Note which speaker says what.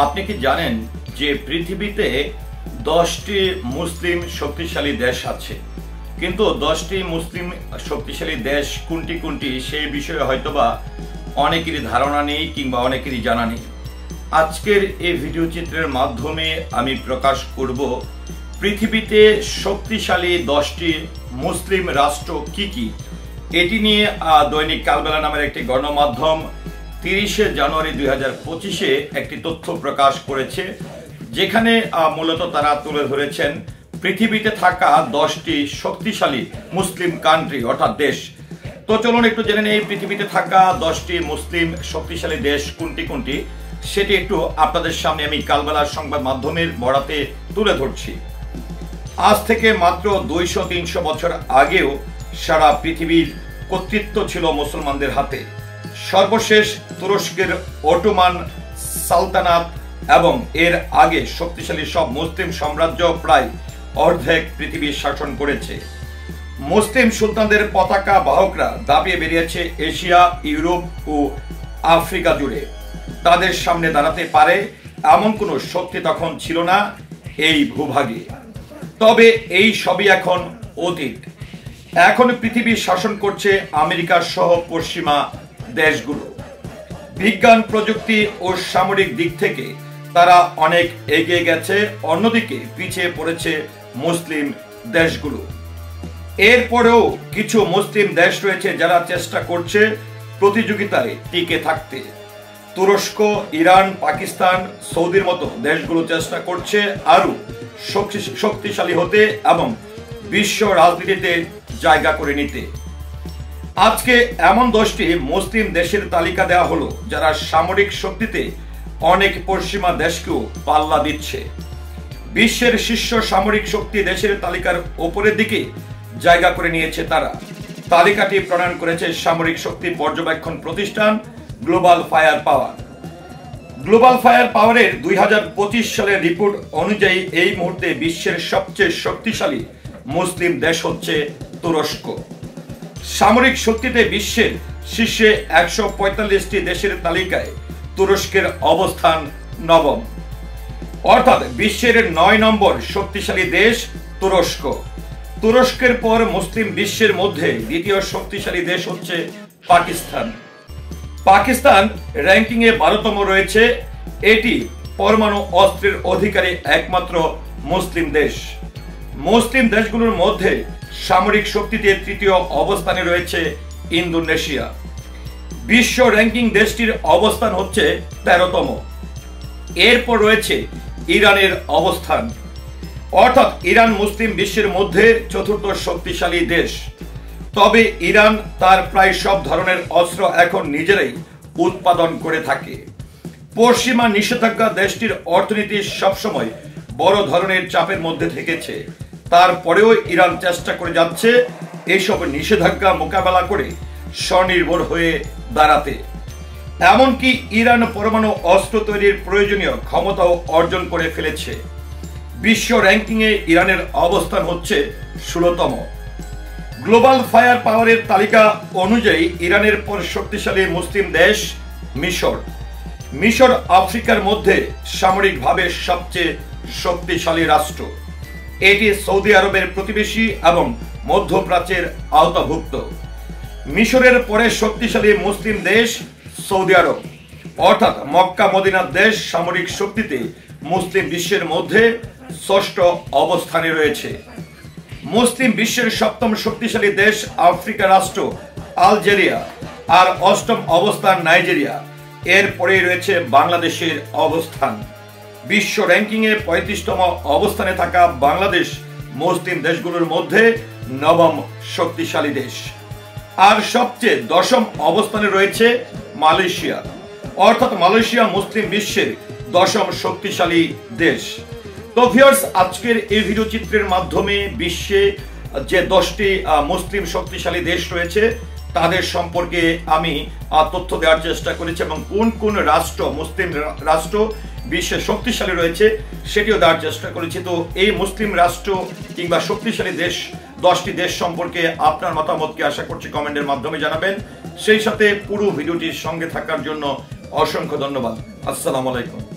Speaker 1: আপনি কি জানেন যে পৃথিবীতে 10টি মুসলিম শক্তিশালী দেশ আছে, কিন্তু 10টি মুসলিম শক্তিশালী দেশ কোনটি কোনটি সেই বিষয়ে হয়তোবা অনেকেরই ধারণা নেই কিংবা অনেকেরই জানা নেই। আজকের এই ভিডিও চিত্রের মাধ্যমে আমি প্রকাশ করব পৃথিবীতে শক্তিশালী 10টি মুসলিম রাষ্ট্র কি কি। এটি নিয়ে দৈনিক কালবেলা নামের একটি গণমাধ্যম 30শে জানুয়ারি 2025-এ একটি তথ্য প্রকাশ করেছে, যেখানে মূলত তারা তুলে ধরেছেন পৃথিবীতে থাকা 10টি শক্তিশালী মুসলিম কান্ট্রি অর্থাৎ দেশ। তো চলুন একটু জেনে নেই পৃথিবীতে থাকা 10টি মুসলিম শক্তিশালী দেশ কোনটি কোনটি, সেটি একটু আপনাদের সামনে আমি কালবেলার সংবাদ মাধ্যমের বরাতে তুলে ধরছি। আজ থেকে মাত্র 200-300 বছর আগেও সারা পৃথিবীর কর্তৃত্ব ছিল মুসলমানদের হাতে। সর্বশেষ তুরস্কের অটোমান সালতানাত এবং এর আগে শক্তিশালী সব মুসলিম সাম্রাজ্য প্রায় অর্ধেক পৃথিবীর শাসন করেছে। মুসলিম সুলতানদের পতাকা বাহকরা দাপিয়ে বেরিয়েছে এশিয়া, ইউরোপ ও আফ্রিকা জুড়ে। তাদের সামনে দাঁড়াতে পারে এমন কোনো শক্তি তখন ছিল না এই ভূভাগে। তবে এই সবই এখন অতীত। এখন পৃথিবী শাসন করছে আমেরিকা সহ পশ্চিমা দেশগুলো। বিজ্ঞান, প্রযুক্তি ও সামরিক দিক থেকে তারা অনেক এগিয়ে গেছে, অন্যদিকে পিছিয়ে পড়েছে মুসলিম দেশগুলো। এরপরেও কিছু মুসলিম দেশ রয়েছে যারা চেষ্টা করছে প্রতিযোগিতায় টিকে থাকতে। তুরস্ক, ইরান, পাকিস্তান, সৌদির মতো দেশগুলো চেষ্টা করছে আরো শক্তিশালী হতে এবং বিশ্ব রাজনীতিতে জায়গা করে নিতে। আজকে এমন 10টি মুসলিম দেশের তালিকা দেওয়া হলো যারা সামরিক শক্তিতে অনেক পশ্চিমা দেশকেও পাল্লা দিচ্ছে। বিশ্বের শীর্ষ সামরিক শক্তি দেশের তালিকার উপরের দিকে জায়গা করে নিয়েছে তারা। তালিকাটি প্রণয়ন করেছে সামরিক শক্তি পর্যবেক্ষণ প্রতিষ্ঠান গ্লোবাল ফায়ার পাওয়ার। গ্লোবাল ফায়ার পাওয়ারের 2025 সালের রিপোর্ট অনুযায়ী এই মুহূর্তে বিশ্বের সবচেয়ে শক্তিশালী মুসলিম দেশ হচ্ছে তুরস্ক। সামরিক শক্তিতে বিশ্বের শীর্ষে 145টি দেশের তালিকায় তুরস্কের অবস্থান 9ম, অর্থাৎ বিশ্বের 9 নম্বর শক্তিশালী দেশ তুরস্ক। তুরস্কের পর মুসলিম বিশ্বের মধ্যে দ্বিতীয় শক্তিশালী দেশ হচ্ছে পাকিস্তান। পাকিস্তান র্যাঙ্কিং এ 12তম রয়েছে। এটি পরমাণু অস্ত্রের অধিকারী একমাত্র মুসলিম দেশ। মুসলিম দেশগুলোর মধ্যে সামরিক শক্তিতে তৃতীয় অবস্থানে রয়েছে ইন্দোনেশিয়া। বিশ্ব র্যাঙ্কিং দেশটির অবস্থান হচ্ছে 13তম। এরপর রয়েছে ইরানের অবস্থান, অর্থাৎ ইরান মুসলিম বিশ্বের মধ্যে চতুর্থ শক্তিশালী দেশ। তবে ইরান তার প্রায় সব ধরনের অস্ত্র এখন নিজেরাই উৎপাদন করে থাকে। পশ্চিমা নিষেধাজ্ঞা দেশটির অর্থনীতি সবসময় বড় ধরনের চাপের মধ্যে থেকেছে। তারপরেও ইরান চেষ্টা করে যাচ্ছে এইসব নিষেধাজ্ঞা মোকাবেলা করে স্বনির্ভর হয়ে দাঁড়াতে। এমনকি ইরান পরমাণু অস্ত্র তৈরির প্রয়োজনীয় ক্ষমতাও অর্জন করে ফেলেছে। বিশ্ব র্যাঙ্কিংয়ে ইরানের অবস্থান হচ্ছে 16তম। গ্লোবাল ফায়ার পাওয়ারের তালিকা অনুযায়ী ইরানের পর শক্তিশালী মুসলিম দেশ মিশর। মিশর আফ্রিকার মধ্যে সামরিকভাবে সবচেয়ে শক্তিশালী রাষ্ট্র। এটি সৌদি আরবের প্রতিবেশী এবং মধ্যপ্রাচ্যের আওতাভুক্ত। মিশরের পরে শক্তিশালী মুসলিম দেশ সৌদি আরব, অর্থাৎ মক্কা মদিনার দেশ সামরিক শক্তিতে মুসলিম বিশ্বের মধ্যে 6ষ্ঠ অবস্থানে রয়েছে। মুসলিম বিশ্বের 7ম শক্তিশালী দেশ আফ্রিকা রাষ্ট্র আলজেরিয়া, আর 8ম অবস্থান নাইজেরিয়া। এরপরে রয়েছে বাংলাদেশের অবস্থান। বিশ্ব র্যাঙ্কিং এ 35তম অবস্থানে থাকা বাংলাদেশ মুসলিম দেশগুলোর মধ্যে 9ম শক্তিশালী দেশ। আর সবচেয়ে 10ম অবস্থানে রয়েছে মালয়েশিয়া, অর্থাৎ মালয়েশিয়া মুসলিম বিশ্বের 10ম শক্তিশালী দেশ। তো ভিউয়ার্স, আজকের এই ভিডিও চিত্রের মাধ্যমে বিশ্বে যে 10টি মুসলিম শক্তিশালী দেশ রয়েছে তাদের সম্পর্কে আমি তথ্য দেওয়ার চেষ্টা করেছি এবং কোন কোন রাষ্ট্র মুসলিম রাষ্ট্র বিশ্বে শক্তিশালী রয়েছে সেটিও দেওয়ার চেষ্টা করেছি। তো এই মুসলিম রাষ্ট্র কিংবা শক্তিশালী দেশ 10টি দেশ সম্পর্কে আপনার মতামতকে আশা করছি কমেন্টের মাধ্যমে জানাবেন। সেই সাথে পুরো ভিডিওটির সঙ্গে থাকার জন্য অসংখ্য ধন্যবাদ। আসসালামু আলাইকুম।